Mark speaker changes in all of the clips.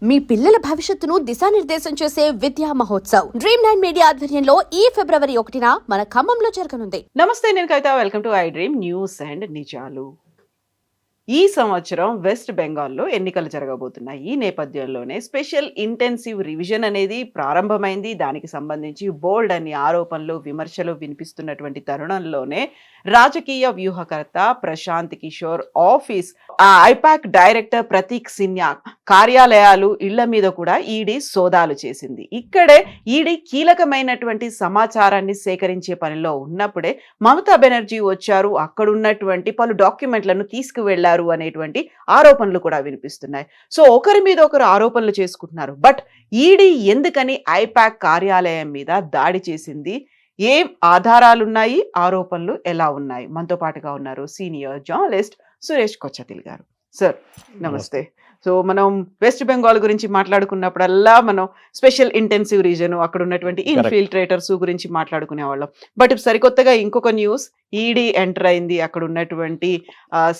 Speaker 1: మీ పిల్లల భవిష్యత్తును దిశానిర్దేశం చేసే విద్యా మహోత్సవ్ Dream9 మీడియా ఆధ్వర్యంలో ఈ ఫిబ్రవరి 1న మన ఖమ్మంలో జరగనుంది.
Speaker 2: నమస్తే, నేను Kavitha. Welcome to I dream news and నిజాలు. ఈ సంవత్సరం వెస్ట్ బెంగాల్లో ఎన్నికలు జరగబోతున్నాయి. ఈ నేపథ్యంలోనే స్పెషల్ ఇంటెన్సివ్ రివిజన్ అనేది ప్రారంభమైంది. దానికి సంబంధించి బోల్డ్ అన్ని ఆరోపణలు, విమర్శలు వినిపిస్తున్నటువంటి తరుణంలోనే రాజకీయ వ్యూహకర్త Prashant Kishor office, IPAC director Prateek Sinha కార్యాలయాలు, ఇళ్ల మీద కూడా ఈడీ సోదాలు చేసింది. ఇక్కడే ఈడీ కీలకమైనటువంటి సమాచారాన్ని సేకరించే పనిలో ఉన్నప్పుడే మమతా బెనర్జీ వచ్చారు, అక్కడున్నటువంటి పలు డాక్యుమెంట్లను తీసుకువెళ్లారు అనేటువంటి ఆరోపణలు కూడా వినిపిస్తున్నాయి. సో ఒకరి మీద ఒకరు ఆరోపణలు చేసుకుంటున్నారు. బట్ ఈడీ ఎందుకని ఐపాక్ కార్యాలయం మీద దాడి చేసింది? ఏం ఆధారాలున్నాయి? ఆరోపణలు ఎలా ఉన్నాయి? మనతో పాటుగా ఉన్నారు సీనియర్ జర్నలిస్ట్ సురేష్ కొచ్చతిల్ గారు. సార్ నమస్తే. సో మనం వెస్ట్ బెంగాల్ గురించి మాట్లాడుకున్నప్పుడల్లా మనం స్పెషల్ ఇంటెన్సివ్ రీజన్, అక్కడ ఉన్నటువంటి ఇన్ఫిల్ట్రేటర్స్ గురించి మాట్లాడుకునే వాళ్ళం. బట్ ఇప్పుడు సరికొత్తగా ఇంకొక న్యూస్, ఈడీ ఎంటర్ అయింది, అక్కడ ఉన్నటువంటి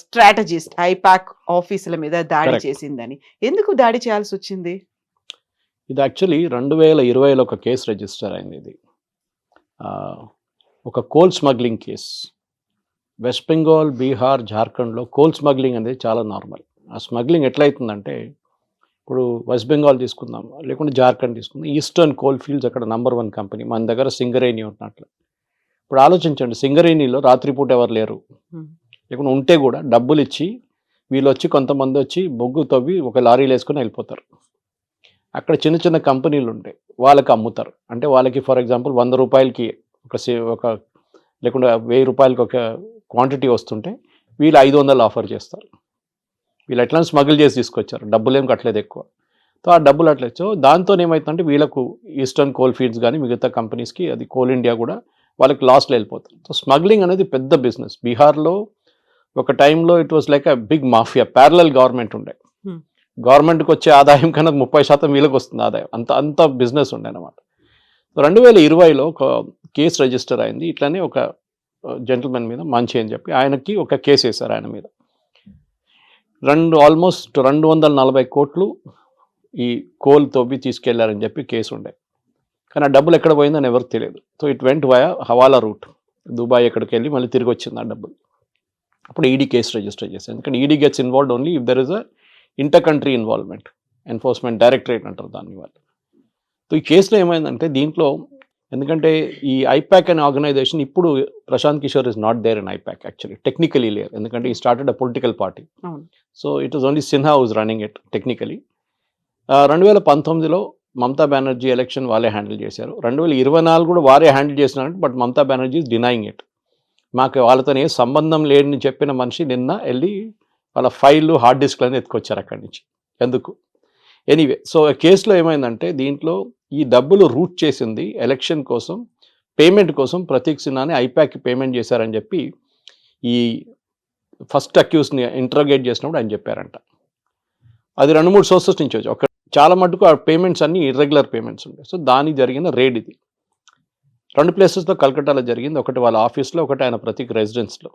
Speaker 2: స్ట్రాటజిస్ట్ ఐపాక్ ఆఫీసుల మీద దాడి చేసిందని. ఎందుకు దాడి చేయాల్సి వచ్చింది?
Speaker 3: ఇది యాక్చువల్లీ 2020లో ఒక కేసు రిజిస్టర్ అయింది. ఇది ఒక coal smuggling case. West Bengal, Bihar, జార్ఖండ్లో కోల్ స్మగ్లింగ్ అనేది చాలా నార్మల్. ఆ స్మగ్లింగ్ ఎట్లయితుందంటే, ఇప్పుడు వెస్ట్ బెంగాల్ తీసుకుందాం, లేకుంటే జార్ఖండ్ తీసుకుందాం, ఈస్టర్న్ కోల్ ఫీల్డ్స్ అక్కడ నంబర్ 1 కంపెనీ. మన దగ్గర సింగరేణి ఉన్నట్లు. ఇప్పుడు ఆలోచించండి, సింగరేణిలో రాత్రిపూట ఎవరు లేరు, లేకుంటే ఉంటే కూడా డబ్బులు ఇచ్చి వీళ్ళు వచ్చి, కొంతమంది వచ్చి బొగ్గు తవ్వి ఒక లారీలు వేసుకొని వెళ్ళిపోతారు. అక్కడ చిన్న చిన్న కంపెనీలు ఉంటాయి, వాళ్ళకి అమ్ముతారు. అంటే వాళ్ళకి ఫర్ ఎగ్జాంపుల్ 100 రూపాయలకి ఒక లేకుంటే 1000 రూపాయలకి ఒక క్వాంటిటీ వస్తుంటే వీళ్ళు 500 ఆఫర్ చేస్తారు. వీళ్ళు ఎట్లా స్మగిల్ చేసి తీసుకొచ్చారు, డబ్బులు ఏం కట్టలేదు ఎక్కువ. సో ఆ డబ్బులు అట్లేదు. సో దాంతో ఏమవుతుందంటే వీళ్ళకు ఈస్టర్న్ కోల్ ఫీల్డ్స్ కానీ మిగతా కంపెనీస్కి, అది కోల్ ఇండియా కూడా వాళ్ళకి లాస్లో వెళ్ళిపోతారు. సో స్మగ్లింగ్ అనేది పెద్ద బిజినెస్. బీహార్లో ఒక టైంలో it was like a big mafia. Parallel government ఉండే, గవర్నమెంట్కి వచ్చే ఆదాయం కన్నా 30% వీళ్ళకి వస్తుంది ఆదాయం. అంత బిజినెస్ ఉండే అనమాట. 2020లో ఒక కేసు రిజిస్టర్ అయింది. ఇట్లానే ఒక జెంటిల్మెన్ మీద, మంచి అని చెప్పి ఆయనకి ఒక కేసు వేశారు. ఆయన మీద ఆల్మోస్ట్ 240 కోట్లు ఈ కోల్ తవ్వి తీసుకెళ్లారని చెప్పి కేసు ఉండే. కానీ ఆ డబ్బులు ఎక్కడ పోయిందని ఎవరికి తెలియదు. So it went via hawala route, Dubai ఎక్కడికి వెళ్ళి మళ్ళీ తిరిగి వచ్చింది ఆ డబ్బులు. అప్పుడు ఈడీ కేసు రిజిస్టర్ చేశారు. ఎందుకంటే ED gets involved only if there is a inter country involvement. Enforcement directorate అంటారు దాన్ని వాళ్ళు. సో ఈ కేసులో ఏమైందంటే, దీంట్లో ఎందుకంటే ఈ ఐపాక్ అనే ఆర్గనైజేషన్ ఇప్పుడు Prashant Kishor is not there in IPAC actually, technically లేరు. ఎందుకంటే he started a political party. So it was only Sinha who's running it technically. 2019లో మమతా బెనర్జీ ఎలక్షన్ వాళ్ళే హ్యాండిల్ చేశారు. 2024 కూడా వారే హ్యాండిల్ చేసినారంటే, but Mamata Banerjee is denying it. మాకు వాళ్ళతో ఏ సంబంధం లేదని చెప్పిన మనిషి నిన్న వెళ్ళి వాళ్ళ ఫైళ్ళు, హార్డ్ డిస్క్లన్నీ ఎత్తుకొచ్చారు అక్కడి నుంచి. ఎందుకు? ఎనీవే, సో కేసులో ఏమైందంటే, దీంట్లో ఈ డబ్బులు రూట్ చేసింది ఎలక్షన్ కోసం, పేమెంట్ కోసం ప్రతీక్ సిన్హాని ఐపాక్కి పేమెంట్ చేశారని చెప్పి ఈ ఫస్ట్ అక్యూస్ని ఇంటరోగేట్ చేసినప్పుడు ఆయన చెప్పారంట. అది 2-3 సోర్సెస్ నుంచి వచ్చి ఒక చాలా మటుకు ఆ పేమెంట్స్ అన్ని ఇర్రెగ్యులర్ పేమెంట్స్ ఉంటాయి. సో దానికి జరిగిన రేడ్ ఇది 2 ప్లేసెస్లో కలకట్టాలో జరిగింది. ఒకటి వాళ్ళ ఆఫీస్లో, ఒకటి ఆయన ప్రతీక్ రెసిడెన్స్లో.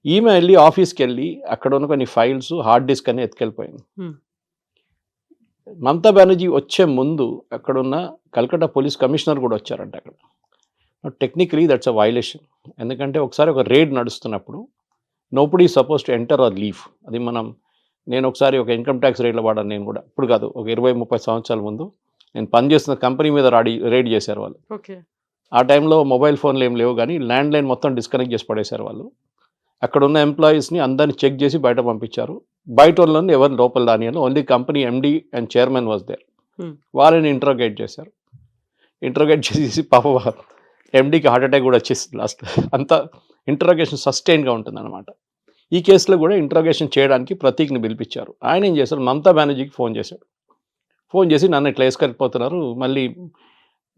Speaker 3: ఈమె వెళ్ళి ఆఫీస్కి వెళ్ళి అక్కడ ఉన్న కొన్ని ఫైల్స్, హార్డ్ డిస్క్ అని ఎత్తుకెళ్ళిపోయింది. మమతా బెనర్జీ వచ్చే ముందు అక్కడున్న కల్కట్టా పోలీస్ కమిషనర్ కూడా వచ్చారంట అక్కడ. Technically that's a violation. ఎందుకంటే ఒకసారి ఒక రేడ్ నడుస్తున్నప్పుడు nobody suppose to enter or leave. అది నేను ఒకసారి ఒక ఇన్కమ్ ట్యాక్స్ రేడ్లో వాడాను. నేను కూడా ఇప్పుడు కాదు, ఒక 20-30 సంవత్సరాల ముందు నేను పనిచేస్తున్న కంపెనీ మీద రేడ్ చేశారు వాళ్ళు. ఆ టైంలో మొబైల్ ఫోన్లు ఏం లేవు, కానీ ల్యాండ్లైన్ మొత్తం డిస్కనెక్ట్ చేసి పడేశారు వాళ్ళు. అక్కడ ఉన్న ఎంప్లాయీస్ని అందరినీ చెక్ చేసి బయట పంపించారు. బయట వాళ్ళని ఎవరు లోపల రానియాలి, only company MD and chairman was there. వాళ్ళని ఇంట్రోగేట్ చేశారు. ఇంట్రోగేట్ చేసి పాప ఎండీకి హార్ట్ అటాక్ కూడా వచ్చేసింది లాస్ట్. అంత ఇంట్రోగేషన్ సస్టైన్గా ఉంటుంది అనమాట. ఈ కేసులో కూడా ఇంట్రోగేషన్ చేయడానికి ప్రతీక్ని పిలిపించారు. ఆయన ఏం చేశారు, మమతా బెనర్జీకి ఫోన్ చేశాడు. ఫోన్ చేసి నన్ను ఇట్లా వేసుకెళ్ళిపోతున్నారు, మళ్ళీ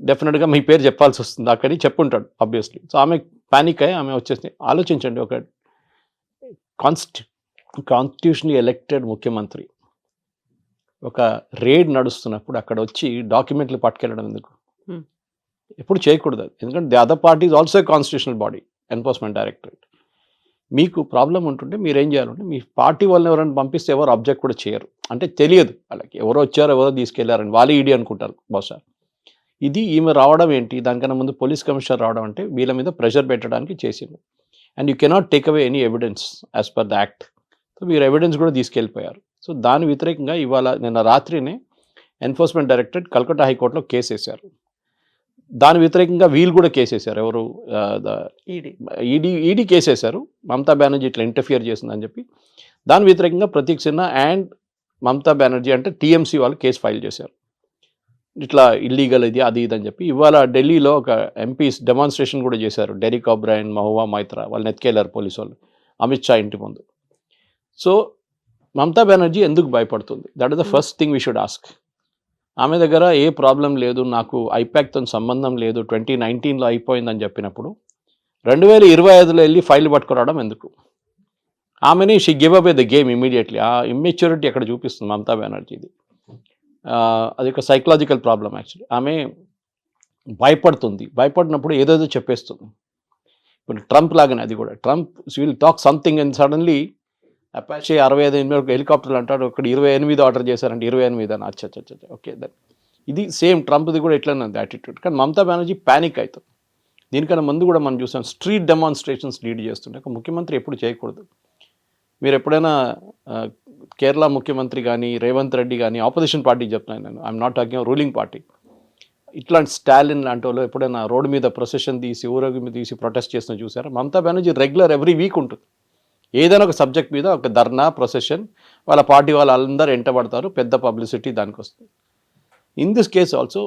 Speaker 3: డెఫినెట్గా మీ పేరు చెప్పాల్సి వస్తుంది అక్కడి చెప్పుంటాడు ఆబ్వియస్లీ. సో ఆమె పానిక్ అయ్యి ఆమె వచ్చేసి, ఆలోచించండి, ఒక కాన్స్టిట్యూషనల్లీ ఎలక్టెడ్ ముఖ్యమంత్రి ఒక రేడ్ నడుస్తున్నప్పుడు అక్కడ వచ్చి డాక్యుమెంట్లు పట్టుకెళ్ళడం ఎందుకు? ఎప్పుడు చేయకూడదు అది. ఎందుకంటే the other party is also constitutional body, enforcement directorate. మీకు ప్రాబ్లం ఉంటుంటే మీరేం చేయాలంటే మీ పార్టీ వాళ్ళని ఎవరైనా పంపిస్తే ఎవరు అబ్జెక్ట్ కూడా చేయరు. అంటే తెలియదు వాళ్ళకి ఎవరో వచ్చారో ఎవరో తీసుకెళ్లారని వాళ్ళే ఈడీ అనుకుంటారు బహుశా. ఇది ఈమె రావడం ఏంటి, దానికన్నా ముందు పోలీస్ కమిషనర్ రావడం అంటే వీళ్ళ మీద ప్రెషర్ పెట్టడానికి చేసింది. And you cannot take away any evidence as per the act. So మీరు ఎవిడెన్స్ కూడా తీసుకెళ్ళిపోయారు. సో దాని వ్యతిరేకంగా ఇవాళ నిన్న రాత్రినే ఎన్ఫోర్స్మెంట్ డైరెక్టరేట్ కల్కట్టా హైకోర్టులో కేసు వేశారు. దాని వ్యతిరేకంగా వీళ్ళు కూడా కేసేశారు. ఎవరు ఈడీ కేసేశారు. మమతా బెనర్జీ ఇట్లా ఇంటర్ఫియర్ చేసిందని చెప్పి. దాని వ్యతిరేకంగా ప్రతీక్ సిన్హా అండ్ మమతా బెనర్జీ అంటే టీఎంసీ వాళ్ళు కేసు ఫైల్ చేశారు. ఇట్లా ఇల్లీగల్ ఇది అది ఇది అని చెప్పి. ఇవాళ ఢిల్లీలో ఒక ఎంపీస్ డెమాన్స్ట్రేషన్ కూడా చేశారు. డెరిక్ ఒబ్రైన్, మహువా మైత్రా వాళ్ళని ఎత్తుకెళ్లారు పోలీసు వాళ్ళు అమిత్ షా ఇంటి ముందు. సో మమతా బెనర్జీ ఎందుకు భయపడుతుంది? That is the first thing we should ask. ఆమె దగ్గర ఏ ప్రాబ్లం లేదు, నాకు ఐపాక్తో సంబంధం లేదు, 2019లో అయిపోయిందని చెప్పినప్పుడు 2025లో వెళ్ళి ఫైల్ పట్టుకురావడం ఎందుకు? ఆమెని she give away the game immediately. ఆ ఇమ్మెచ్యూరిటీ అక్కడ చూపిస్తుంది మమతా బెనర్జీది. అది ఒక సైకలాజికల్ ప్రాబ్లం యాక్చువల్లీ. ఆమె భయపడుతుంది. భయపడినప్పుడు ఏదేదో చెప్పేస్తుంది. ఇప్పుడు ట్రంప్ లాగానే అది కూడా. Trump will talk something and suddenly Apache 65 హెలికాప్టర్లు అంటాడు, ఇక్కడ 28 ఆర్డర్ చేశారంటే 28 అని. అచ్చా ఓకే దట్ ఇది సేమ్ ట్రంప్ది కూడా ఇట్లానే ఉంది యాటిట్యూడ్. కానీ మమతా బెనర్జీ ప్యానిక్ అవుతుంది. దీనికన్నా ముందు కూడా మనం చూసాం స్ట్రీట్ డెమాన్స్ట్రేషన్స్ లీడ్ చేస్తుంటే. ఒక ముఖ్యమంత్రి ఎప్పుడు చేయకూడదు. మీరు ఎప్పుడైనా కేరళ ముఖ్యమంత్రి కానీ రేవంత్ రెడ్డి కానీ ఆపోజిషన్ పార్టీకి చెప్తున్నాను నేను, I'm not talking ruling party. ఇట్లాంటి స్టాలిన్ లాంటి వాళ్ళు ఎప్పుడైనా రోడ్డు మీద ప్రొసెషన్ తీసి ఊరేగింపు తీసి ప్రొటెస్ట్ చేసిన చూసారా? Mamata Banerjee regular every week ఉంటుంది. ఏదైనా ఒక సబ్జెక్ట్ మీద ఒక ధర్నా ప్రొసెషన్, వాళ్ళ పార్టీ వాళ్ళందరూ ఎంటబడతారు, పెద్ద పబ్లిసిటీ దానికి వస్తుంది. ఇన్ దిస్ కేస్ ఆల్సో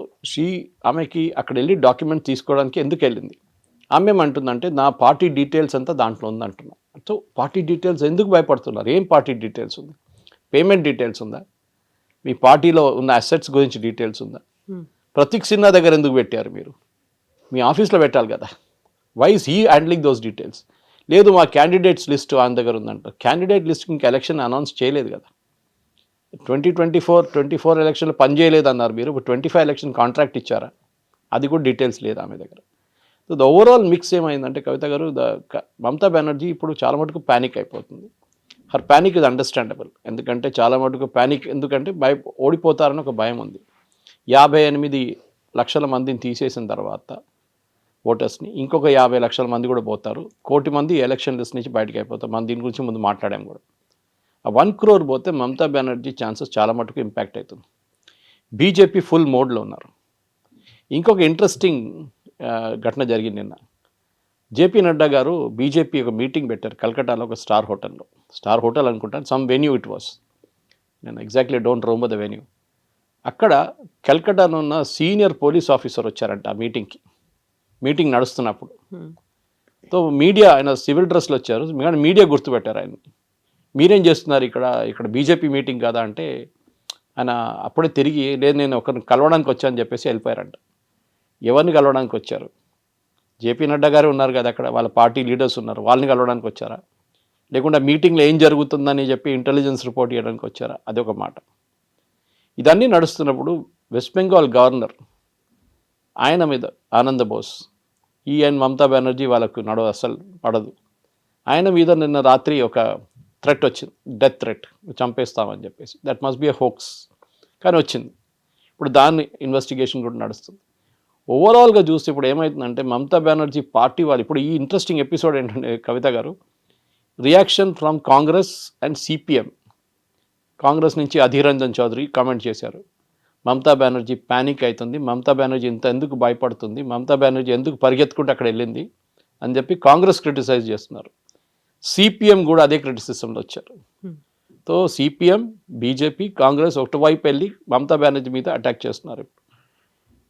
Speaker 3: ఆమెకి అక్కడ వెళ్ళి డాక్యుమెంట్ తీసుకోవడానికి ఎందుకు వెళ్ళింది? ఆమె ఏమంటుందంటే నా పార్టీ డీటెయిల్స్ అంతా దాంట్లో ఉందంటున్నా. సో పార్టీ డీటెయిల్స్ ఎందుకు భయపడుతున్నారు? ఏం పార్టీ డీటెయిల్స్ ఉంది? పేమెంట్ డీటెయిల్స్ ఉందా? మీ పార్టీలో ఉన్న అసెట్స్ గురించి డీటెయిల్స్ ఉందా? ప్రతీక్ సిన్హా దగ్గర ఎందుకు పెట్టారు మీరు? మీ ఆఫీస్లో పెట్టాలి కదా. Why is he handling those details? లేదు మా క్యాండిడేట్స్ లిస్ట్ ఆయన దగ్గర ఉందంట. క్యాండిడేట్ లిస్ట్ ఇంకా ఎలక్షన్ అనౌన్స్ చేయలేదు కదా. 2024 ఎలక్షన్లో పనిచేయలేదు అన్నారు మీరు. ఇప్పుడు 25 ఎలక్షన్ కాంట్రాక్ట్ ఇచ్చారా? అది కూడా డీటెయిల్స్ లేదు ఆమె దగ్గర. సో ద ఓవరాల్ మిక్స్ ఏమైందంటే కవిత గారు, మమతా బెనర్జీ ఇప్పుడు చాలా మటుకు ప్యానిక్ అయిపోతుంది. Her panic is understandable. ఎందుకంటే చాలా మటుకు ప్యానిక్ ఎందుకంటే ఓడిపోతారని ఒక భయం ఉంది. 58 లక్షల మందిని తీసేసిన తర్వాత ఓటర్స్ని ఇంకొక 50 లక్షల మంది కూడా పోతారు. 1 కోటి మంది ఎలక్షన్ లిస్ట్ నుంచి బయటకు అయిపోతారు. మనం దీని గురించి ముందు మాట్లాడాము కూడా. ఆ 1 crore పోతే మమతా బెనర్జీ ఛాన్సెస్ చాలా మటుకు ఇంపాక్ట్ అవుతుంది. బీజేపీ ఫుల్ మోడ్లో ఉన్నారు. ఇంకొక ఇంట్రెస్టింగ్ ఘటన జరిగింది నిన్న. జేపీ నడ్డా గారు బీజేపీ ఒక మీటింగ్ పెట్టారు కలకట్టాలో ఒక స్టార్ హోటల్ అనుకుంటాను, సమ్ వెన్యూ ఇట్ వాస్. నేను exactly don't remember the venue. అక్కడ కలకట్టాలో ఉన్న సీనియర్ పోలీస్ ఆఫీసర్ వచ్చారంట ఆ మీటింగ్ నడుస్తున్నప్పుడు. సో మీడియా, ఆయన సివిల్ డ్రెస్లో వచ్చారు, కానీ మీడియా గుర్తుపెట్టారు ఆయన. మీరేం చేస్తున్నారు ఇక్కడ బీజేపీ మీటింగ్ కదా అంటే ఆయన అప్పుడే తిరిగి లేదు నేను ఒకరిని కలవడానికి వచ్చానని చెప్పేసి వెళ్ళిపోయారంట. ఎవరిని కలవడానికి వచ్చారు? జేపీ నడ్డా గారు ఉన్నారు కదా అక్కడ, వాళ్ళ పార్టీ లీడర్స్ ఉన్నారు, వాళ్ళని కలవడానికి వచ్చారా? లేకుండా మీటింగ్లో ఏం జరుగుతుందని చెప్పి ఇంటెలిజెన్స్ రిపోర్ట్ ఇవ్వడానికి వచ్చారా? అదొక మాట. ఇదన్నీ నడుస్తున్నప్పుడు వెస్ట్ బెంగాల్ గవర్నర్ ఆయన మీద ఆనంద్ బోస్, అండ్ మమతా బెనర్జీ వాళ్ళకు అసలు పడదు. ఆయన మీద నిన్న రాత్రి ఒక థ్రెట్ వచ్చింది, డెత్ థ్రెట్, చంపేస్తామని చెప్పేసి. That must be a hoax కానీ వచ్చింది. ఇప్పుడు దాన్ని ఇన్వెస్టిగేషన్ కూడా నడుస్తుంది. ఓవరాల్గా చూస్తే ఇప్పుడు ఏమవుతుందంటే మమతా బెనర్జీ పార్టీ వాళ్ళు ఇప్పుడు ఈ ఇంట్రెస్టింగ్ ఎపిసోడ్ ఏంటంటే కవిత గారు, reaction from Congress and CPM. Congress నుంచి అధీర్ రంజన్ చౌదరి కామెంట్ చేశారు, మమతా బెనర్జీ ప్యానిక్ అవుతుంది, మమతా బెనర్జీ ఎందుకు భయపడుతుంది, మమతా బెనర్జీ ఎందుకు పరిగెత్తుకుంటూ అక్కడ వెళ్ళింది అని చెప్పి కాంగ్రెస్ క్రిటిసైజ్ చేస్తున్నారు. సిపిఎం కూడా అదే క్రిటిసిజంలో వచ్చారు. సో సిపిఎం, బీజేపీ, కాంగ్రెస్ ఒకటివైపు వెళ్ళి మమతా బెనర్జీ మీద అటాక్ చేస్తున్నారు.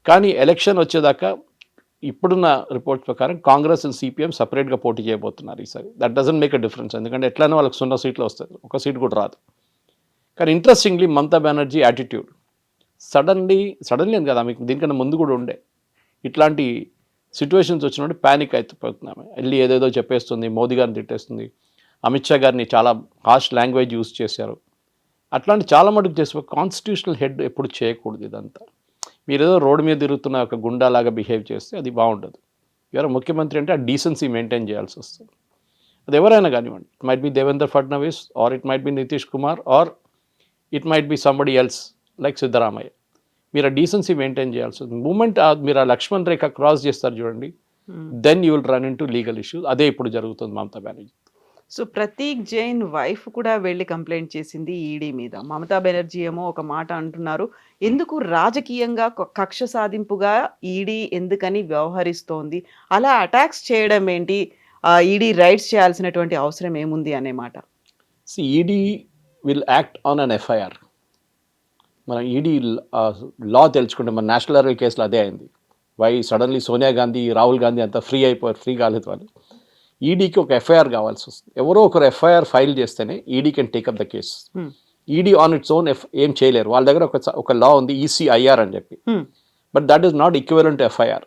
Speaker 3: కానీ ఎలక్షన్ వచ్చేదాకా ఇప్పుడున్న రిపోర్ట్స్ ప్రకారం కాంగ్రెస్ అండ్ సిపిఎం సపరేట్గా పోటీ చేయబోతున్నారు ఈసారి. That doesn't make a difference, ఎందుకంటే ఎట్లయినా వాళ్ళకి 0 సీట్లు వస్తుంది, ఒక సీట్ కూడా రాదు. కానీ interestingly Mamata Banerjee attitude suddenly అని కదా, మీకు దీనికన్నా ముందు కూడా ఉండే ఇట్లాంటి సిచ్యువేషన్స్ వచ్చినప్పుడు ప్యానిక్ అయిపోతున్నాము. వెళ్ళి ఏదేదో చెప్పేస్తుంది, మోదీ గారిని తిట్టేస్తుంది, అమిత్ షా గారిని చాలా హార్ష్ లాంగ్వేజ్ యూజ్ చేశారు. అట్లాంటి చాలా మటుకు చేసే కాన్స్టిట్యూషనల్ హెడ్ ఎప్పుడు చేయకూడదు. ఇదంతా మీరు ఏదో రోడ్డు మీద తిరుగుతున్న ఒక గుండాలాగా బిహేవ్ చేస్తే అది బాగుండదు. ఎవరో ముఖ్యమంత్రి అంటే ఆ డీసెన్సీ మెయింటైన్ చేయాల్సి వస్తుంది. అది ఎవరైనా కానివ్వండి, it might be Devendra Fadnavis or it might be Nitish Kumar or it might be somebody else like Siddaramaiah. మీరు ఆ డీసెన్సీ మెయింటైన్ చేయాల్సి ఉంది. మూమెంట్ మీరు ఆ లక్ష్మణ్ రేఖ క్రాస్ చేస్తారు చూడండి, then you will run into legal issues. అదే ఇప్పుడు జరుగుతుంది మమతా బెనర్జీ.
Speaker 2: సో ప్రతీక్ జైన్ వైఫ్ కూడా వెళ్ళి కంప్లైంట్ చేసింది ఈడీ మీద. మమతా బెనర్జీ ఏమో ఒక మాట అంటున్నారు, ఎందుకు రాజకీయంగా కక్ష సాధింపుగా ఈడీ ఎందుకని వ్యవహరిస్తోంది, అలా అటాక్స్ చేయడం ఏంటి, ఈడీ రైట్స్ చేయాల్సినటువంటి అవసరం ఏముంది అనే మాట.
Speaker 3: ED will act on an FIR. మనం ఈడీ లా తెలుసుకుంటే మన నేషనల్ లెవెల్ కేసులో అదే అయింది. వై సడన్లీ సోనియా గాంధీ, రాహుల్ గాంధీ అంతా ఫ్రీ అయిపోయారు, ఫ్రీ కాలేదు వాళ్ళు. ఈడీకి ఒక ఎఫ్ఐఆర్ కావాల్సి వస్తుంది. ఎవరో ఒకరు ఎఫ్ఐఆర్ ఫైల్ చేస్తేనే ED can take up the case. ED on its own ఏం చేయలేరు. వాళ్ళ దగ్గర ఒక లా ఉంది ఈసీఐఆర్ అని చెప్పి, but that is not equivalent to FIR.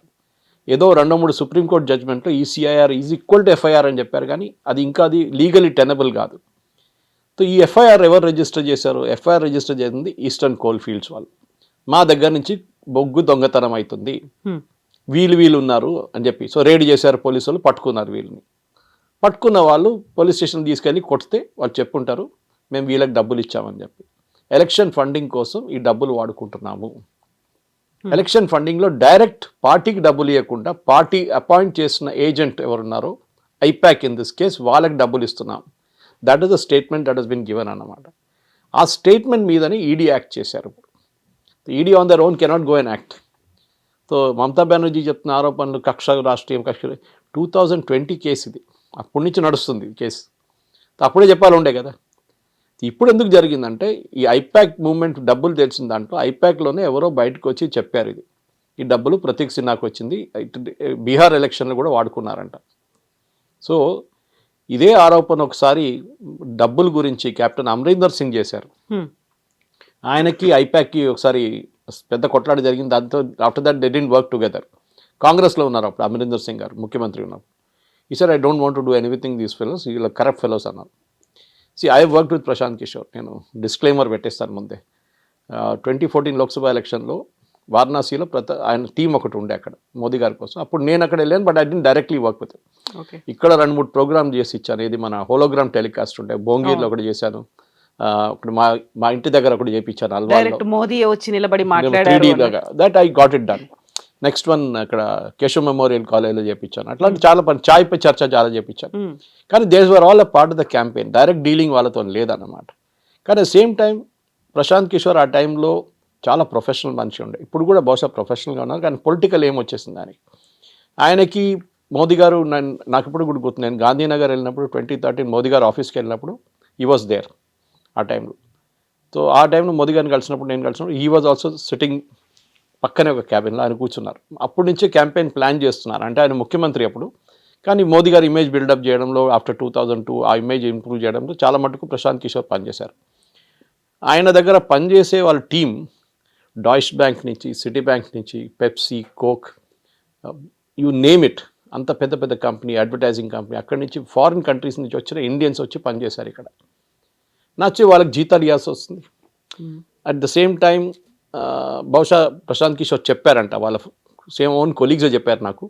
Speaker 3: ఏదో 2-3 సుప్రీంకోర్టు జడ్జ్మెంట్లో ECIR is equal to FIR అని చెప్పారు, కానీ అది ఇంకా అది లీగలీ టెనబుల్ కాదు. సో ఈ ఎఫ్ఐఆర్ ఎవరు రిజిస్టర్ చేశారు? ఎఫ్ఐఆర్ రిజిస్టర్ చేసింది ఈస్టర్న్ కోల్ ఫీల్డ్స్ వాళ్ళు. మా దగ్గర నుంచి బొగ్గు దొంగతనం అవుతుంది, వీళ్ళు ఉన్నారు అని చెప్పి. సో రేడ్ చేశారు పోలీసు వాళ్ళు, పట్టుకున్నారు వీళ్ళని. పట్టుకున్న వాళ్ళు పోలీస్ స్టేషన్ తీసుకెళ్ళి కొడితే వాళ్ళు చెప్పుంటారు, మేము వీళ్ళకి డబ్బులు ఇచ్చామని చెప్పి. ఎలక్షన్ ఫండింగ్ కోసం ఈ డబ్బులు వాడుకుంటున్నాము. ఎలక్షన్ ఫండింగ్లో డైరెక్ట్ పార్టీకి డబ్బులు ఇవ్వకుండా పార్టీ అపాయింట్ చేసిన ఏజెంట్ ఎవరున్నారో, ఐపాక్ ఇన్ దిస్ కేస్, వాళ్ళకి డబ్బులు ఇస్తున్నాం. That is the statement that has been given అన్నమాట. ఆ స్టేట్మెంట్ మీదనే ఈడీ యాక్ట్ చేశారు. ED on their own cannot go and act. So Mamata Banerjee చెప్తున్న ఆరోపణలు కక్ష, రాష్ట్రీయం కక్ష, 2020 కేసు ఇది. అప్పటి నుంచి నడుస్తుంది కేసు. అప్పుడే చెప్పాలి ఉండే కదా. ఇప్పుడు ఎందుకు జరిగిందంటే ఈ ఐపాక్ మూవ్మెంట్ డబ్బులు తెలిసిన దాంట్లో ఐపాక్లోనే ఎవరో బయటకు వచ్చి చెప్పారు, ఇది ఈ డబ్బులు ప్రతీక్ సిన్హాకు వచ్చింది, బీహార్ ఎలక్షన్లు కూడా వాడుకున్నారంట. సో ఇదే ఆరోపణ ఒకసారి డబ్బుల గురించి కెప్టెన్ అమరీందర్ సింగ్ చేశారు. ఆయనకి ఐపాక్కి ఒకసారి పెద్ద కొట్లాట జరిగింది. దాంతో after that they didn't work together. కాంగ్రెస్లో ఉన్నారు అప్పుడు అమరీందర్ సింగ్ గారు, ముఖ్యమంత్రి ఉన్నప్పుడు. ఈ sir I don't want to do anything these fellows, వీళ్ళ కరప్ట్ ఫెలోస్ అన్నారు. I worked with Prashant Kishor. నేను డిస్క్లైమర్ పెట్టేస్తాను ముందే. 2014 లోక్సభ ఎలక్షన్లో వారణాసిలో ఆయన టీం ఒకటి ఉండే అక్కడ మోదీ గారి కోసం. అప్పుడు నేను అక్కడ వెళ్ళాను, but I didn't directly work with. ఇక్కడ 2-3 ప్రోగ్రామ్ చేసి ఇచ్చాను. ఇది మన హోలోగ్రామ్ టెలికాస్ట్ ఉంటే భోంగీర్లో ఒకటి చేశాను, ఇప్పుడు మా ఇంటి దగ్గర ఒకటి చేయించాను అల్వాల్లో,
Speaker 2: మోదీ వచ్చి నిలబడి మాట్లాడారు.
Speaker 3: That I got it done. Next one అక్కడ కేశవ్ మెమోరియల్ కాలేజ్లో చేయించాను. అట్లాంటి చాలా పని, చాయ్ పై చర్చ చాలా చేయించాను. కానీ these were all a part of the campaign. Direct dealing వాళ్ళతో లేదన్నమాట. కానీ సేమ్ టైం ప్రశాంత్ కిషోర్ ఆ టైంలో చాలా ప్రొఫెషనల్ మనిషి ఉండే. ఇప్పుడు కూడా బహుశా ప్రొఫెషనల్గా ఉన్నారు, కానీ పొలిటికల్ ఏం వచ్చేసింది దానికి. ఆయనకి మోదీ గారు, నాకు ఇప్పుడు కూడా గుర్తు, నేను గాంధీనగర్ వెళ్ళినప్పుడు 2013 మోదీ గారు ఆఫీస్కి వెళ్ళినప్పుడు హీ వాజ్ దేర్ ఆ టైంలో. సో ఆ టైంలో మోదీ గారిని కలిసినప్పుడు, నేను కలిసినప్పుడు హీ వాజ్ ఆల్సో సిట్టింగ్ పక్కనే ఒక క్యాబిన్లో ఆయన కూర్చున్నారు. అప్పటి నుంచే క్యాంపెయిన్ ప్లాన్ చేస్తున్నారు. అంటే ఆయన ముఖ్యమంత్రి అప్పుడు, కానీ మోదీ గారు ఇమేజ్ బిల్డప్ చేయడంలో ఆఫ్టర్ 2002 ఆ ఇమేజ్ ఇంప్రూవ్ చేయడంలో చాలా మటుకు ప్రశాంత్ కిషోర్ పనిచేశారు. ఆయన దగ్గర పనిచేసే వాళ్ళ టీం డాయిష్ బ్యాంక్ నుంచి, సిటీ బ్యాంక్ నుంచి, Pepsi, coke, you name it, అంత పెద్ద పెద్ద కంపెనీ, అడ్వర్టైజింగ్ కంపెనీ, అక్కడి నుంచి ఫారిన్ కంట్రీస్ నుంచి వచ్చిన ఇండియన్స్ వచ్చి పనిచేశారు ఇక్కడ. నచ్చి వాళ్ళకి జీతాలు ఇవ్వాల్సి వస్తుంది. అట్ ద సేమ్ టైం బహుశా ప్రశాంత్ కిషోర్ చెప్పారంట, వాళ్ళ సేమ్ ఓన్ కొలీగ్స్ చెప్పారు నాకు,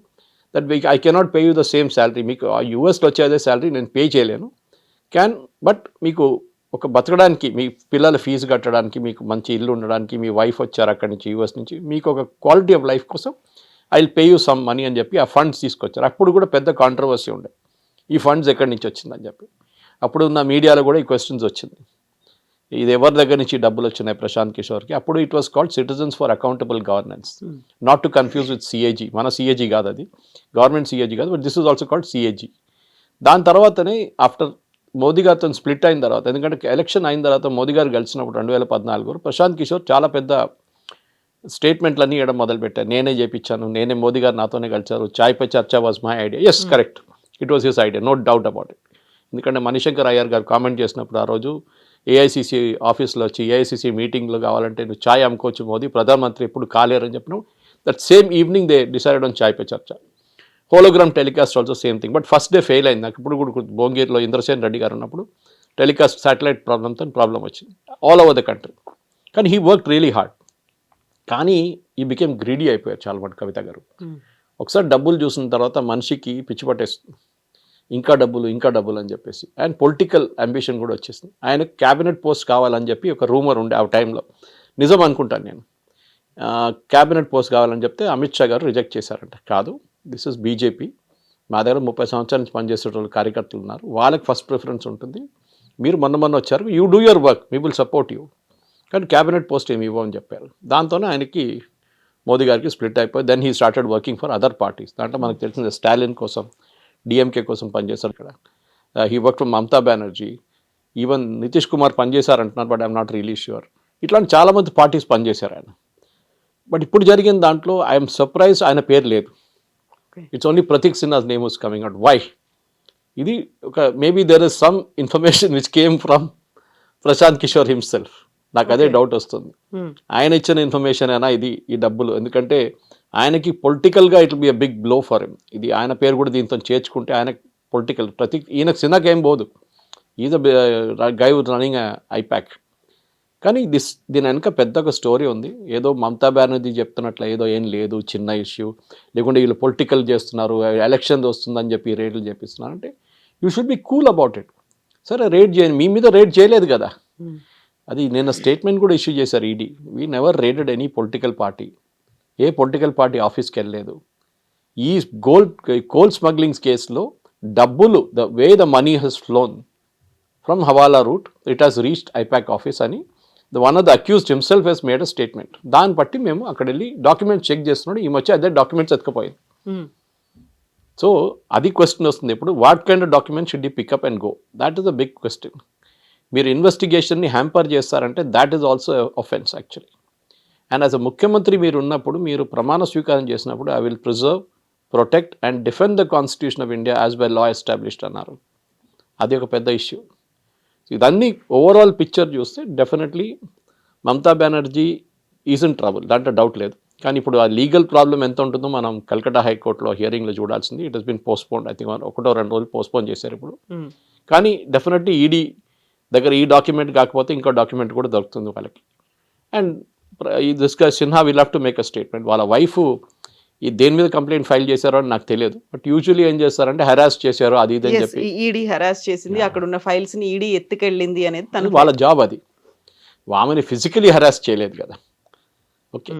Speaker 3: that I cannot pay you the same salary, మీకు ఆ యూఎస్లో వచ్చే అదే శాలరీ నేను పే చేయలేను, బట్ మీకు ఒక బతకడానికి, మీ పిల్లల ఫీజు కట్టడానికి, మీకు మంచి ఇల్లు ఉండడానికి, మీ వైఫ్ వచ్చారు అక్కడి నుంచి యూఎస్ నుంచి, మీకు ఒక క్వాలిటీ ఆఫ్ లైఫ్ కోసం I will pay you some money అని చెప్పి ఆ ఫండ్స్ తీసుకొచ్చారు. అప్పుడు కూడా పెద్ద కాంట్రవర్సీ ఉండే, ఈ ఫండ్స్ ఎక్కడి నుంచి వచ్చిందని చెప్పి. అప్పుడు ఉన్న మీడియాలో కూడా ఈ క్వశ్చన్స్ వచ్చింది, ఇది ఎవరి దగ్గర నుంచి డబ్బులు వచ్చినాయి ప్రశాంత్ కిషోర్కి. అప్పుడు it was called citizens for accountable governance, not to confuse with CAG. మన సిఏజీ కాదు అది, గవర్నమెంట్ సిఏజీ కాదు, but this is also called CAG. దాని తర్వాతనే ఆఫ్టర్ మోదీ గారితో స్ప్లిట్ అయిన తర్వాత, ఎందుకంటే ఎలక్షన్ అయిన తర్వాత మోదీ గారు కలిసినప్పుడు 2014 ప్రశాంత్ కిషోర్ చాలా పెద్ద స్టేట్మెంట్లన్నీ ఇవ్వడం మొదలుపెట్టారు. నేనే చేయించాను, నేనే, మోదీ గారు నాతోనే కలిసారు, Chai pe Charcha was my idea. Yes, correct, it was his idea, no doubt about it. ఎందుకంటే మణిశంకర్ అయ్యర్ గారు కామెంట్ చేసినప్పుడు ఆ రోజు ఏఐసిసి ఆఫీస్లో వచ్చి, ఏఐసిసి మీటింగ్లో కావాలంటే నువ్వు ఛాయ్ అమ్ముకోవచ్చు మోదీ, ప్రధానమంత్రి ఎప్పుడు కాలేరని చెప్పినావు. That same evening they decided on chai pe charcha. Hologram telecast also same thing, but first day fail అయింది. నాకు ఇప్పుడు కూడా భోంగీర్లో ఇంద్రసేన్ రెడ్డి గారు ఉన్నప్పుడు టెలికాస్ట్ శాటిలైట్ ప్రాబ్లంతో ప్రాబ్లం వచ్చింది ఆల్ ఓవర్ ద కంట్రీ. కానీ హీ వర్క్ రియలీ హార్డ్. కానీ ఈ బికేమ్ గ్రీడీ అయిపోయారు చాలా మటు కవిత గారు. ఒకసారి డబ్బులు చూసిన తర్వాత మనిషికి పిచ్చి పట్టేస్తుంది. ఇంకా డబ్బులు అని చెప్పేసి. అండ్ పొలిటికల్ అంబిషన్ కూడా వచ్చేసింది. ఆయన క్యాబినెట్ పోస్ట్ కావాలని చెప్పి ఒక రూమర్ ఉండే ఆ టైంలో, నిజం అనుకుంటాను నేను. క్యాబినెట్ పోస్ట్ కావాలని చెప్తే అమిత్ షా గారు రిజెక్ట్ చేశారంట. కాదు, దిస్ ఇస్ బీజేపీ, మా దగ్గర 30 సంవత్సరాల నుంచి పనిచేసే వాళ్ళు కార్యకర్తలు ఉన్నారు, వాళ్ళకి ఫస్ట్ ప్రిఫరెన్స్ ఉంటుంది. మీరు మొన్న వచ్చారు, you do your work, we will support you, కానీ క్యాబినెట్ పోస్ట్ ఏమి ఇవ్వమని చెప్పారు. దాంతోనే ఆయనకి మోదీ గారికి స్ప్లిట్ అయిపోయి then he started working for other parties. దాంట్లో మనకు తెలిసింది స్టాలిన్ కోసం, డిఎంకే కోసం పనిచేశారు ఇక్కడ. He work for Mamata Banerjee, even Nitish Kumar పనిచేశారంటున్నారు, but I'm not really sure. ఇట్లాంటి చాలామంది పార్టీస్ పనిచేశారు ఆయన. బట్ ఇప్పుడు జరిగిన దాంట్లో ఐఎమ్ సర్ప్రైజ్ ఆయన పేరు లేదు. It's only Prateek Sinha's name was coming out. Why? ఇది ఒక maybe there is some information which came from Prashant Kishor himself. నాకు అదే డౌట్ వస్తుంది. ఆయన ఇచ్చిన ఇన్ఫర్మేషన్ అయినా ఇది, ఈ డబ్బులు, ఎందుకంటే ఆయనకి పొలిటికల్గా it will be a big blow for him. ఇది ఆయన పేరు కూడా దీంతో చేర్చుకుంటే ఆయన పొలిటికల్ ఈయనకు సినిమాకి ఏం పోదు. Is a guy running IPAC. కానీ దీని వెనక పెద్ద ఒక స్టోరీ ఉంది. ఏదో మమతా బెనర్జీ చెప్తున్నట్లు ఏదో ఏం లేదు, చిన్న ఇష్యూ, లేకుంటే వీళ్ళు పొలిటికల్ చేస్తున్నారు, ఎలక్షన్ వస్తుందని చెప్పి రేట్లు చేపిస్తున్నారు అంటే you should be cool about it. సరే, రేట్ చేయండి, మీ మీద రేట్ చేయలేదు కదా. అది నేను స్టేట్మెంట్ కూడా ఇష్యూ చేశారు ED. We never rated any political party. ఏ పొలిటికల్ పార్టీ ఆఫీస్కి వెళ్ళలేదు. ఈ కోల్ స్మగ్లింగ్స్ కేసులో డబ్బులు, the way the money has flown from hawala route, it has reached IPAC office అని one of the accused himself has made a statement. దాన్ని బట్టి మేము అక్కడ వెళ్ళి డాక్యుమెంట్స్ చెక్ చేస్తున్నాడు. ఈ మధ్య అదే డాక్యుమెంట్స్ ఎత్తుకపోయింది. సో అది క్వశ్చన్ వస్తుంది ఇప్పుడు, what kind of documents should you pick up and go? That is a big question. మీరు ఇన్వెస్టిగేషన్ని హ్యాంపర్ చేస్తారంటే that is also offence actually. And as a ముఖ్యమంత్రి మీరు ఉన్నప్పుడు, మీరు ప్రమాణ స్వీకారం చేసినప్పుడు I will preserve, protect and defend the constitution of India as by law established అన్నారు. అది ఒక పెద్ద ఇష్యూ. ఇదన్నీ ఓవరాల్ పిక్చర్ చూస్తే definitely Mamata Banerjee is in trouble, దాంట్లో డౌట్ లేదు. కానీ ఇప్పుడు ఆ లీగల్ ప్రాబ్లం ఎంత ఉంటుందో మనం కల్కటా హైకోర్టులో హియరింగ్లో చూడాల్సింది. It has been postponed. I think 1-2 రోజులు పోస్ట్పోన్ చేశారు ఇప్పుడు. కానీ డెఫినెట్లీ ఈడీ దగ్గర ఈ డాక్యుమెంట్ కాకపోతే ఇంకో డాక్యుమెంట్ కూడా దొరుకుతుంది వాళ్ళకి. And this guy Sinha will have to make a statement. వాళ్ళ వైఫ్ ఈ దేని మీద కంప్లైంట్ ఫైల్ చేశారో అని నాకు తెలియదు, బట్ యూజువల్లీ ఏం చేస్తారంటే హెరాస్ చేశారు అది ఇది అని చెప్పి
Speaker 2: ఈడీ హెరాస్ చేసింది, అక్కడ ఉన్న ఫైల్స్ ని ఈడీ ఎత్తుకెళ్ళింది అనేది తను
Speaker 3: వాళ్ళ జాబ్. అది ఆమెని ఫిజికలీ హెరాస్ చేయలేదు కదా. ఓకే,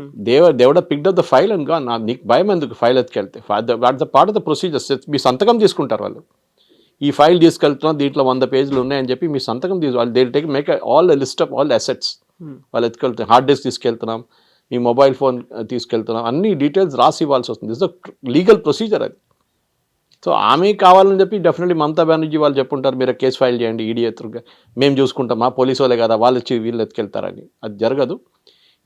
Speaker 3: దేవుడ picked up the file and గా, నీకు భయం ఎందుకు ఫైల్ ఎత్తుకెళ్తే? The part of the procedures. మీ సంతకం తీసుకుంటారు వాళ్ళు. ఈ ఫైల్ తీసుకెళ్తున్నాం, దీంట్లో 100 పేజీలు ఉన్నాయని చెప్పి మీ సంతకం వాళ్ళు they take make all the list of all the assets. వాళ్ళు ఎత్తుకెళ్తాం, హార్డ్ డిస్క్ తీసుకెళ్తున్నాం, మీ మొబైల్ ఫోన్ తీసుకెళ్తున్నాం, అన్ని డీటెయిల్స్ రాసి ఇవ్వాల్సి వస్తుంది. దిస్ ద లీగల్ ప్రొసీజర్ అది. సో ఆమె కావాలని చెప్పి డెఫినెట్లీ మమతా బెనర్జీ వాళ్ళు చెప్పుంటారు, మీరు కేసు ఫైల్ చేయండి ఈడీ ఎత్తుగా, మేము చూసుకుంటాం, మా పోలీసు వాళ్ళే కదా, వాళ్ళు వచ్చి వీళ్ళు ఎత్తుకెళ్తారని. అది జరగదు.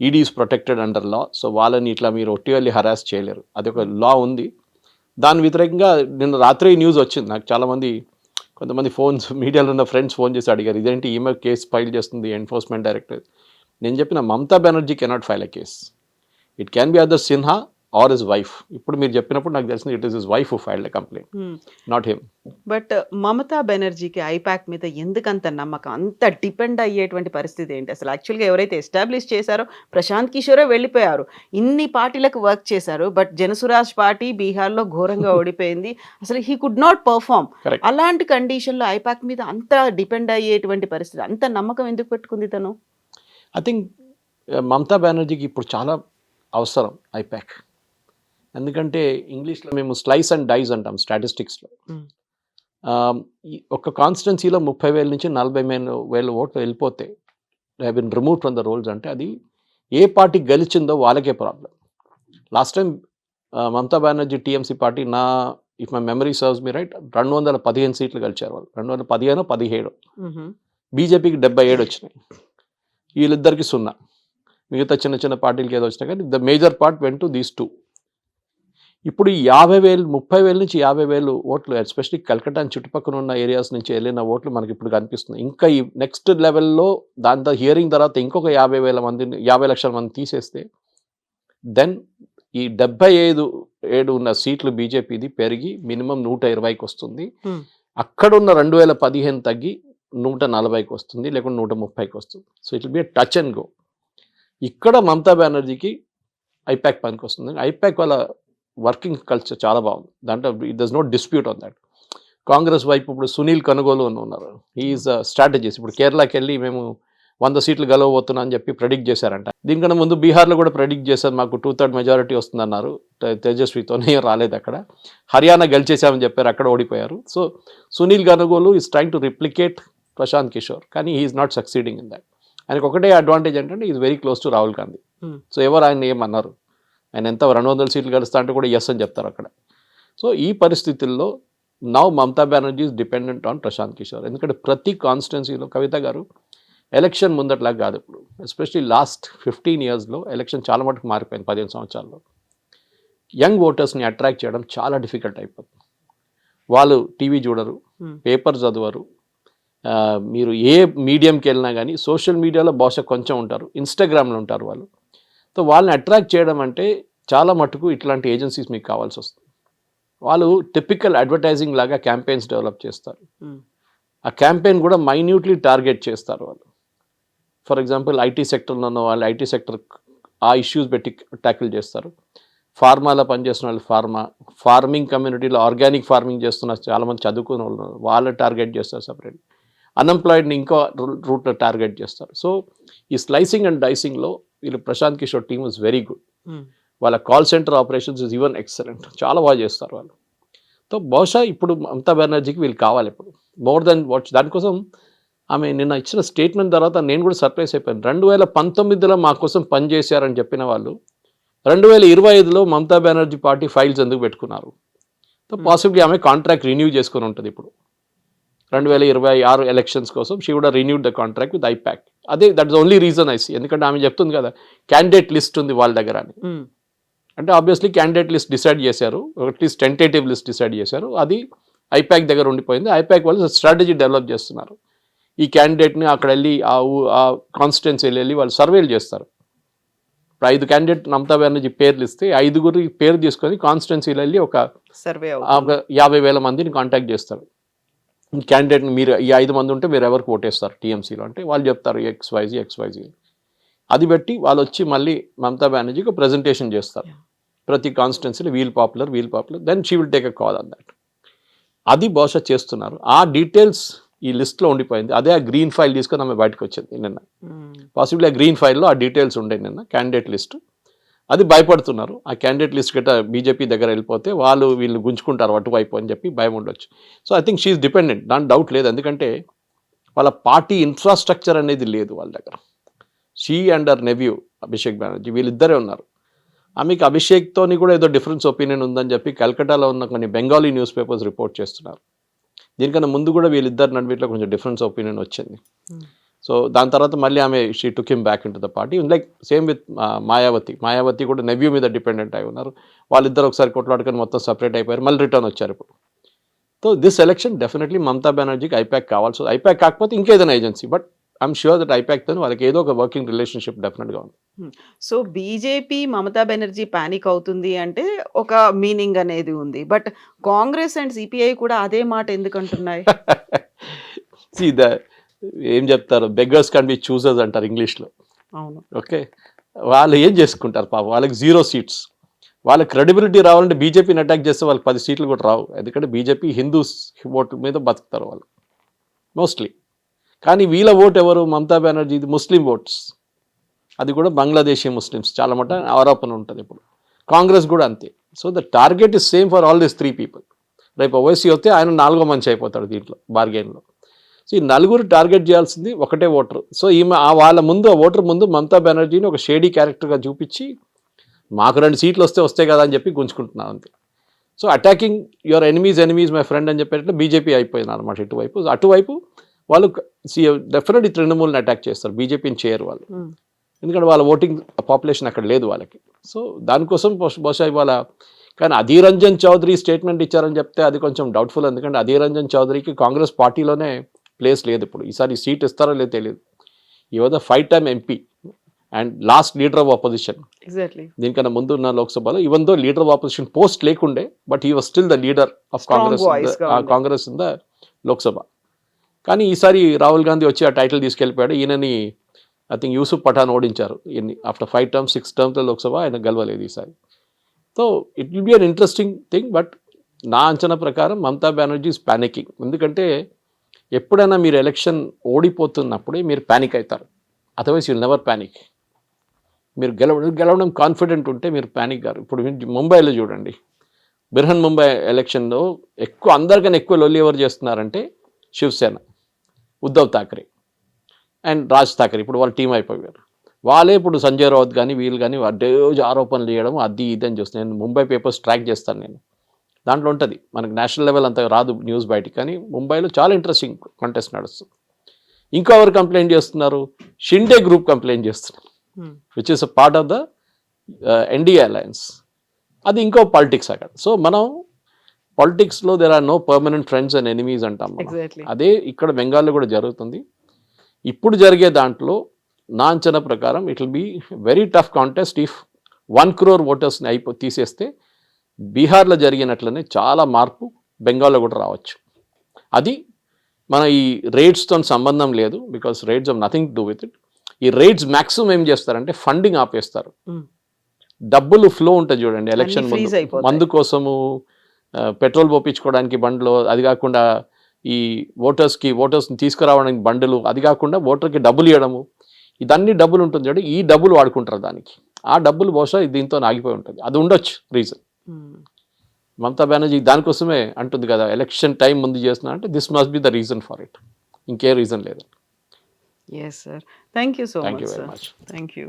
Speaker 3: ED is protected under law. So వాళ్ళని ఇట్లా మీరు ఒట్టివల్లి హరాస్ చేయలేరు. అది ఒక లా ఉంది. దాని వ్యతిరేకంగా నిన్న రాత్రి న్యూస్ వచ్చింది. నాకు చాలామంది, కొంతమంది ఫోన్స్, మీడియాలో ఉన్న ఫ్రెండ్స్ ఫోన్ చేసి అడిగారు, ఇదేంటి ఈమె కేసు ఫైల్ చేస్తుంది ఎన్ఫోర్స్మెంట్ డైరెక్టరేట్. నేను చెప్పిన Mamata Banerjee cannot file a case. It can be other Sinha or his wife. ఇప్పుడు మీరు చెప్పినప్పుడు నాకు తెలిసింది it is his wife who filed a complaint, not him.
Speaker 2: But Mamata బెనర్జీకి ఐపాక్ మీద ఎందుకంత నమ్మకం, అంత డిపెండ్ అయ్యేటువంటి పరిస్థితి ఏంటి అసలు? యాక్చువల్గా ఎవరైతే ఎస్టాబ్లిష్ చేశారో ప్రశాంత్ కిషోరే వెళ్ళిపోయారు, ఇన్ని పార్టీలకు వర్క్ చేశారు, బట్ జనసురాజ్ పార్టీ బీహార్లో ఘోరంగా ఓడిపోయింది, అసలు హీ కుడ్ నాట్ పర్ఫామ్. అలాంటి కండిషన్లో ఐపాక్ మీద అంత డిపెండ్ అయ్యేటువంటి పరిస్థితి, అంత నమ్మకం ఎందుకు పెట్టుకుంది తను?
Speaker 3: ఐ థింక్ మమతా బెనర్జీకి ఇప్పుడు చాలా అవసరం ఐపాక్. ఎందుకంటే ఇంగ్లీష్లో మేము స్లైస్ అండ్ డైస్ అంటాం స్టాటిస్టిక్స్లో. ఒక కాన్స్టిట్యున్సీలో 30,000 నుంచి 40,000 ఓట్లు వెళ్ళిపోతే have been remove from the rolls అంటే అది ఏ పార్టీ గెలిచిందో వాళ్ళకే problem. Last time Mamata Banerjee TMC party, if my memory serves me right, 215 సీట్లు గెలిచారు వాళ్ళు. 215-17. బీజేపీకి 77 వచ్చినాయి, వీళ్ళిద్దరికి 0. మిగతా చిన్న చిన్న పార్టీలకి ఏదో వచ్చినా కానీ the major part went to these 2. ఇప్పుడు 30,000 నుంచి 50,000 ఓట్లు, ఎస్పెషల్లీ కల్కటా చుట్టుపక్కల ఉన్న ఏరియాస్ నుంచి వెళ్ళిన ఓట్లు మనకి ఇప్పుడు కనిపిస్తుంది. ఇంకా ఈ నెక్స్ట్ లెవెల్లో దాంతో హియరింగ్ తర్వాత ఇంకొక 50 లక్షల మంది తీసేస్తే దెన్ ఈ 75 ఉన్న సీట్లు బీజేపీది పెరిగి మినిమం 120కి వస్తుంది. అక్కడున్న 2015 తగ్గి 140కి వస్తుంది, లేకుంటే 130కి వస్తుంది. So it will B touch and go. ఇక్కడ మమతా బెనర్జీకి ఐపాక్ పనికి వస్తుంది. ఐపాక్ వాళ్ళ వర్కింగ్ కల్చర్ చాలా బాగుంది, దాంట్లో there is no dispute on that. Congress వైపు ఇప్పుడు సునీల్ కనుగోలు అని ఉన్నారు. Is strategies. ఇప్పుడు కేరళకి వెళ్ళి మేము 100 సీట్లు గెలవబోతున్నా అని చెప్పి ప్రెడిక్ట్ చేశారంట. దీనికన్నా ముందు బీహార్లో కూడా ప్రెడిక్ట్ చేశారు, మాకు 2/3 మెజారిటీ వస్తుందన్నారు. తేజస్వితోనే రాలేదు అక్కడ. హర్యానా గెలిచేసామని చెప్పారు, అక్కడ ఓడిపోయారు. So Sunil Kanugolu is trying to replicate Prashant Kishor, కానీ he's not succeeding in that. ఆయనకు ఒకటే అడ్వాంటేజ్ ఏంటంటే is very close to Rahul Gandhi. So ఎవరు ఆయన ఏమన్నారు, ఆయన ఎంత 200 సీట్లు గెలుస్తా అంటే కూడా ఎస్ అని చెప్తారు అక్కడ. సో ఈ పరిస్థితుల్లో now Mamata Banerjee is dependent on Prashant Kishor. ఎందుకంటే ప్రతి కాన్స్టిట్యున్సీలో కవిత గారు ఎలక్షన్ ముందట్లాగా కాదు ఇప్పుడు, ఎస్పెషలీ లాస్ట్ 15 ఇయర్స్లో ఎలక్షన్ చాలా మటుకు మారిపోయింది. 15 సంవత్సరాల్లో యంగ్ ఓటర్స్ని అట్రాక్ట్ చేయడం చాలా డిఫికల్ట్ అయిపోతుంది. వాళ్ళు టీవీ చూడరు, పేపర్ చదవరు, మీరు ఏ మీడియంకి వెళ్ళినా కానీ సోషల్ మీడియాలో బహుశా కొంచెం ఉంటారు, ఇన్స్టాగ్రామ్లో ఉంటారు వాళ్ళు. సో వాళ్ళని అట్రాక్ట్ చేయడం అంటే చాలా మటుకు ఇట్లాంటి ఏజెన్సీస్ మీకు కావాల్సి వస్తుంది. వాళ్ళు టిపికల్ అడ్వర్టైజింగ్ లాగా క్యాంపెయిన్స్ డెవలప్ చేస్తారు. ఆ క్యాంపెయిన్ కూడా మైన్యూట్లీ టార్గెట్ చేస్తారు వాళ్ళు. ఫర్ ఎగ్జాంపుల్ ఐటీ సెక్టర్లో ఉన్న వాళ్ళు ఐటీ సెక్టర్ ఆ ఇష్యూస్ పెట్టి ట్యాకిల్ చేస్తారు. ఫార్మాలో పనిచేస్తున్న వాళ్ళు ఫార్మింగ్ కమ్యూనిటీలో ఆర్గానిక్ ఫార్మింగ్ చేస్తున్న చాలామంది చదువుకున్న వాళ్ళు వాళ్ళు టార్గెట్ చేస్తారు సపరేట్. అన్ఎంప్లాయిడ్ని ఇంకో రూట్లో టార్గెట్ చేస్తారు. సో ఈ స్లైసింగ్ అండ్ డైసింగ్లో వీళ్ళు Prashant Kishor team is very good. వాళ్ళ call centre operations is even excellent, చాలా బాగా చేస్తారు వాళ్ళు. సో బహుశా ఇప్పుడు మమతా బెనర్జీకి వీళ్ళు కావాలి ఇప్పుడు మోర్ దెన్ వాట్. దానికోసం ఆమె నిన్న ఇచ్చిన స్టేట్మెంట్ తర్వాత నేను కూడా సర్ప్రైజ్ అయిపోయాను. 2019లో మా కోసం పనిచేశారని చెప్పిన వాళ్ళు 2025లో మమతా బెనర్జీ పార్టీ ఫైల్స్ ఎందుకు పెట్టుకున్నారు? సో పాసిబ్లీ ఆమె కాంట్రాక్ట్ రిన్యూ చేసుకుని ఉంటుంది ఇప్పుడు 2026 ఎలక్షన్స్ కోసం. She would renewed the contract with IPAC. అదే that is only reason I see. ఎందుకంటే ఆమె చెప్తుంది కదా క్యాండిడేట్ లిస్ట్ ఉంది వాళ్ళ దగ్గర అని. అంటే ఆబ్వియస్లీ క్యాండిడేట్ లిస్ట్ డిసైడ్ చేశారు, అట్లీస్ట్ టెంటేటివ్ లిస్ట్ డిసైడ్ చేశారు, అది ఐపాక్ దగ్గర ఉండిపోయింది. ఐపాక్ వాళ్ళు స్ట్రాటజీ డెవలప్ చేస్తున్నారు. ఈ క్యాండిడేట్ని అక్కడ వెళ్ళి ఆ కాన్స్టిట్యున్సీ వెళ్ళి వాళ్ళు సర్వేలు చేస్తారు. ఇప్పుడు 5 క్యాండిడేట్ మమతా బెనర్జీ పేర్లు ఇస్తే 5గురి పేరు తీసుకొని కాన్స్టిట్యున్సీలో వెళ్ళి ఒక సర్వే 50,000 మందిని కాంటాక్ట్ చేస్తారు. క్యాండిడేట్ని మీరు ఈ 5 మంది ఉంటే మీరు ఎవరికి ఓటేస్తారు టీఎంసీలో అంటే వాళ్ళు చెప్తారు XYZ. అది బట్టి వాళ్ళు వచ్చి మళ్ళీ మమతా బెనర్జీకి ప్రజెంటేషన్ చేస్తారు ప్రతి కాన్స్టిట్యున్సీలో, we'll popular then she will take a call on that. అది బహుశా చేస్తున్నారు. ఆ డీటెయిల్స్ ఈ లిస్ట్లో ఉండిపోయింది. అదే ఆ గ్రీన్ ఫైల్ తీసుకొని ఆమె బయటకు వచ్చింది నిన్న. పాసిబుల్లీ ఆ గ్రీన్ ఫైల్లో ఆ డీటెయిల్స్ ఉండే నిన్న క్యాండిడేట్ లిస్ట్. అది భయపడుతున్నారు. ఆ క్యాండిడేట్ లిస్ట్ గట్రా బీజేపీ దగ్గర వెళ్ళిపోతే వీళ్ళు గుంజుకుంటారు అటువైపు అని చెప్పి భయం ఉండొచ్చు. So I think she's dependent, దాని డౌట్ లేదు. ఎందుకంటే వాళ్ళ పార్టీ ఇన్ఫ్రాస్ట్రక్చర్ అనేది లేదు వాళ్ళ దగ్గర. She and her nephew Abhishek Banerjee వీళ్ళిద్దరే ఉన్నారు. ఆమెకి అభిషేక్తోని కూడా ఏదో డిఫరెన్స్ ఒపీనియన్ ఉందని చెప్పి కల్కటాలో ఉన్న కొన్ని బెంగాలీ న్యూస్ పేపర్స్ రిపోర్ట్ చేస్తున్నారు. దీనికన్నా ముందు కూడా వీళ్ళిద్దరు నడువిట్లో కొంచెం డిఫరెన్స్ ఒపీనియన్ వచ్చింది. సో దాని తర్వాత మళ్ళీ ఆమె she took him back in to the party. Like same with Mayawati కూడా నెవ్యూ మీద డిపెండెంట్ అయి ఉన్నారు. వాళ్ళిద్దరు ఒకసారి కొట్లాడుకొని మొత్తం సపరేట్ అయిపోయారు, మళ్ళీ రిటర్న్ వచ్చారు ఇప్పుడు. So this election definitely Mamata బెనర్జీకి ఐపాక్ కావాల్సి, ఐపాక్ కాకపోతే ఇంకేదైనా agency, but I'm sure that ఐపాక్తో వాళ్ళకి ఏదో ఒక వర్కింగ్ రిలేషన్షిప్ డెఫినెట్గా ఉంది.
Speaker 2: So BJP Mamata Banerjee panic అవుతుంది అంటే ఒక మీనింగ్ అనేది ఉంది, బట్ కాంగ్రెస్ అండ్ సిపిఐ కూడా అదే మాట ఎందుకు అంటున్నాయి?
Speaker 3: ఏం చెప్తారు, బెగ్గర్స్ కెన్ బి చూసర్స్ అంటారు ఇంగ్లీష్లో.
Speaker 2: అవును,
Speaker 3: ఓకే, వాళ్ళు ఏం చేసుకుంటారు పాపం, వాళ్ళకి 0 సీట్స్. వాళ్ళ క్రెడిబిలిటీ రావాలంటే బీజేపీని అటాక్ చేస్తే వాళ్ళకి 10 సీట్లు కూడా రావు. ఎందుకంటే బీజేపీ హిందూస్ ఓటు మీద బతుకుతారు వాళ్ళు మోస్ట్లీ. కానీ వీళ్ళ ఓటు ఎవరు, మమతా బెనర్జీ ముస్లిం ఓట్స్, అది కూడా బంగ్లాదేశీ ముస్లిమ్స్ చాలా మట ఆరోపణ ఉంటుంది ఇప్పుడు. కాంగ్రెస్ కూడా అంతే. So the target is same for all this 3 people. రేపు ఓవైసీ వస్తే ఆయన 4వ మంచి అయిపోతాడు దీంట్లో బార్గెన్లో. సో ఈ 4 టార్గెట్ చేయాల్సింది ఒకటే ఓటర్. సో ఈమె వాళ్ళ ముందు ఆ ఓటర్ ముందు మమతా బెనర్జీని ఒక షేడీ క్యారెక్టర్గా చూపించి మాకు 2 సీట్లు వస్తాయి కదా అని చెప్పి గుంజుకుంటున్నారు అంతే. So attacking your enemies my friend అని చెప్పేటట్లు బీజేపీ అయిపోయింది అనమాట ఇటువైపు. అటువైపు వాళ్ళు డెఫినెట్లీ తృణమూల్ని అటాక్ చేస్తారు, బీజేపీని చేయరు వాళ్ళు. ఎందుకంటే వాళ్ళ ఓటింగ్ పాపులేషన్ అక్కడ లేదు వాళ్ళకి. సో దానికోసం బహుశా ఇవాళ కానీ అధీర్ రంజన్ చౌదరి స్టేట్మెంట్ ఇచ్చారని చెప్తే అది కొంచెం డౌట్ఫుల్. ఎందుకంటే అధీర్ రంజన్ చౌదరికి కాంగ్రెస్ పార్టీలోనే ప్లేస్ లేదు ఇప్పుడు. ఈసారి సీట్ ఇస్తారో లేదో తెలియదు. He was 5-time MP and last leader of opposition.
Speaker 2: Exactly
Speaker 3: దీనికన్నా ముందు ఉన్న లోక్సభలో even though leader of opposition post లేకుండే, but he was still the leader of Congress in the Lok. కానీ ఈసారి రాహుల్ గాంధీ వచ్చి ఆ టైటిల్ తీసుకెళ్ళిపోయాడు. ఈయనని ఐ థింక్ యూసుఫ్ పఠాన్ ఓడించారు. ఆఫ్టర్ 5 terms 6 terms లోక్సభ ఆయన గెలవలేదు ఈసారి. So it will be an interesting thing, but నా అంచనా ప్రకారం మమతా బెనర్జీ ఈజ్ ప్యానికింగ్. ఎందుకంటే ఎప్పుడైనా మీరు ఎలక్షన్ ఓడిపోతున్నప్పుడే మీరు ప్యానిక్ అవుతారు. Otherwise you'll never panic. మీరు గెలవడం కాన్ఫిడెంట్ ఉంటే మీరు ప్యానిక్ గారు. ఇప్పుడు ముంబైలో చూడండి, బిర్హన్ ముంబై ఎలక్షన్లో అందరికన్నా ఎక్కువ లొల్లి ఎవరు చేస్తున్నారంటే శివసేన, ఉద్ధవ్ థాకరే అండ్ రాజ్ థాకరే. ఇప్పుడు వాళ్ళు టీం అయిపోయారు. వాళ్ళే ఇప్పుడు సంజయ్ రౌత్ కానీ వీళ్ళు కానీ రోజు ఆరోపణలు చేయడం అది ఇది అని చూస్తాను. నేను ముంబై పేపర్స్ ట్రాక్ చేస్తాను. నేను దాంట్లో ఉంటుంది, మనకు నేషనల్ లెవెల్ అంత రాదు న్యూస్ బయటికి, కానీ ముంబైలో చాలా ఇంట్రెస్టింగ్ కంటెస్ట్ నడుస్తుంది. ఇంకా ఎవరు కంప్లైంట్ చేస్తున్నారు? షిండే గ్రూప్ కంప్లైంట్ చేస్తున్నారు, which is a part of the NDA alliance. అది ఇంకో పాలిటిక్స్ అక్కడ. సో మనం పాలిటిక్స్లో there are no permanent friends and enemies అంటాం మనం. అదే ఇక్కడ బెంగాల్లో కూడా జరుగుతుంది. ఇప్పుడు జరిగే దాంట్లో నా అంచనా ప్రకారం it will be very tough contest. If 1 crore ఓటర్స్ని తీసేస్తే బీహార్లో జరిగినట్లనే చాలా మార్పు బెంగాల్లో కూడా రావచ్చు. అది మన ఈ రేట్స్తో సంబంధం లేదు, because rates of nothing to do with it. ఈ రేట్స్ మ్యాక్సిమం ఏం చేస్తారంటే ఫండింగ్ ఆపేస్తారు. డబ్బులు ఫ్లో ఉంటుంది చూడండి, ఎలక్షన్ మందు కోసము, పెట్రోల్ పోపించుకోవడానికి బండ్లు, అది కాకుండా ఈ ఓటర్స్ని తీసుకురావడానికి బండ్లు, అది కాకుండా ఓటర్కి డబ్బులు ఇవ్వడము, ఇదన్నీ డబ్బులు ఉంటుంది చూడండి. ఈ డబ్బులు వాడుకుంటారు దానికి. ఆ డబ్బులు బహుశా దీంతో ఆగిపోయి ఉంటుంది. అది ఉండొచ్చు రీజన్. మమతా బెనర్జీ దానికోసమే అంటుంది కదా, ఎలక్షన్ టైం ముందు చేస్తున్నా అంటే this must be the reason for it. ఇంకే రీజన్ లేదు.
Speaker 2: Yes, sir. Thank you so
Speaker 3: Thank
Speaker 2: much,
Speaker 3: you very
Speaker 2: sir.
Speaker 3: much.
Speaker 2: Thank you.